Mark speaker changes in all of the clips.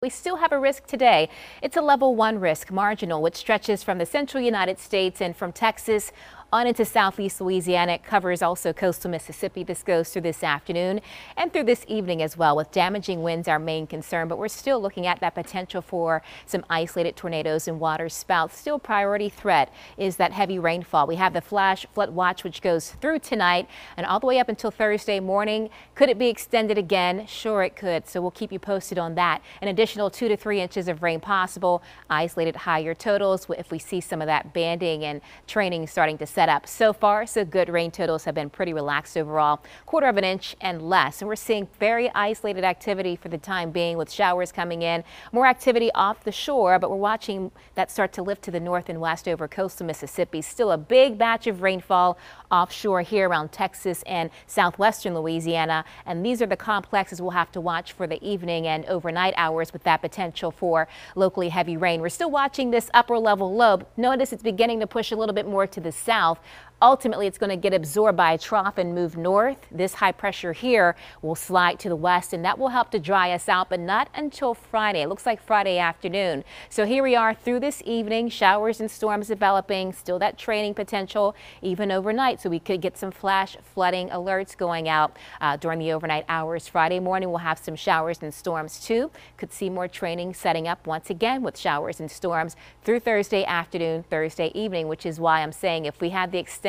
Speaker 1: We still have a risk today. It's a level 1 risk, marginal, which stretches from the central United States and from Texas on into southeast Louisiana. It covers also coastal Mississippi. This goes through this afternoon and through this evening as well, with damaging winds our main concern. But we're still looking at that potential for some isolated tornadoes and water spouts. Still priority threat is that heavy rainfall. We have the flash flood watch, which goes through tonight and all the way up until Thursday morning. Could it be extended again? Sure, it could. So we'll keep you posted on that. An additional 2 to 3 inches of rain possible. Isolated higher totals if we see some of that banding and training starting to set up. So far, so good. Rain totals have been pretty relaxed overall, 1/4 of an inch and less. And we're seeing very isolated activity for the time being, with showers coming in, more activity off the shore, but we're watching that start to lift to the north and west over coastal Mississippi. Still a big batch of rainfall offshore here around Texas and southwestern Louisiana. And these are the complexes we'll have to watch for the evening and overnight hours, with that potential for locally heavy rain. We're still watching this upper level low. Notice it's beginning to push a little bit more to the south. Ultimately, it's going to get absorbed by a trough and move north. This high pressure here will slide to the west, and that will help to dry us out, but not until Friday. It looks like Friday afternoon. So here we are through this evening, showers and storms developing, still that training potential even overnight. So we could get some flash flooding alerts going out during the overnight hours. Friday morning, we'll have some showers and storms too. Could see more training setting up once again with showers and storms through Thursday afternoon, Thursday evening, which is why I'm saying if we have the extension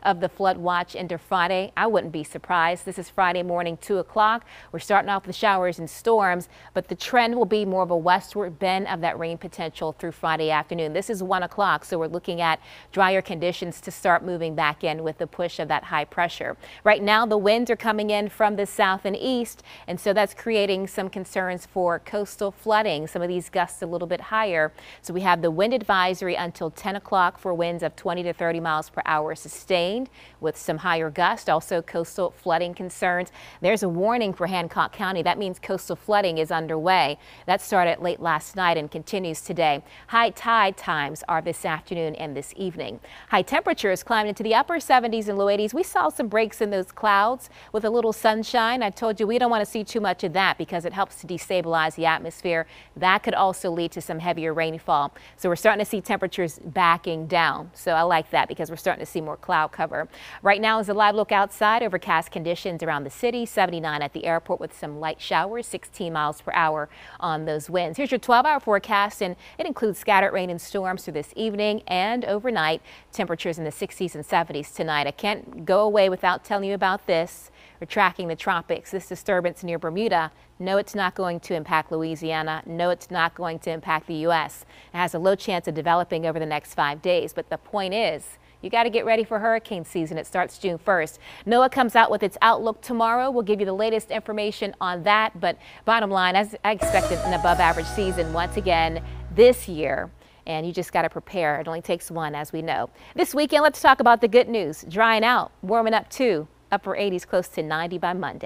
Speaker 1: of the flood watch into Friday, I wouldn't be surprised. This is Friday morning, 2 o'clock. We're starting off with showers and storms, but the trend will be more of a westward bend of that rain potential through Friday afternoon. This is 1 o'clock, so we're looking at drier conditions to start moving back in with the push of that high pressure. Right now, the winds are coming in from the south and east, and so that's creating some concerns for coastal flooding. Some of these gusts a little bit higher. So we have the wind advisory until 10 o'clock for winds of 20 to 30 miles per hour sustained, with some higher gusts. Also coastal flooding concerns. There's a warning for Hancock County. That means coastal flooding is underway. That started late last night and continues today. High tide times are this afternoon and this evening. High temperatures climbed into the upper 70s and low 80s. We saw some breaks in those clouds with a little sunshine. I told you we don't want to see too much of that because it helps to destabilize the atmosphere. That could also lead to some heavier rainfall. So we're starting to see temperatures backing down. So I like that because we're starting to see more cloud cover. Right now is a live look outside. Overcast conditions around the city, 79 at the airport with some light showers, 16 miles per hour on those winds. Here's your 12-hour forecast, and it includes scattered rain and storms through this evening and overnight. Temperatures in the 60s and 70s tonight. I can't go away without telling you about this. We're tracking the tropics. This disturbance near Bermuda. No, it's not going to impact Louisiana. No, it's not going to impact the U.S. It has a low chance of developing over the next 5 days. But the point is, you got to get ready for hurricane season. It starts June 1st. NOAA comes out with its outlook tomorrow. We'll give you the latest information on that. But bottom line, as I expected, an above average season once again this year. And you just got to prepare. It only takes one, as we know. This weekend, let's talk about the good news. Drying out, warming up too. Upper 80s, close to 90 by Monday.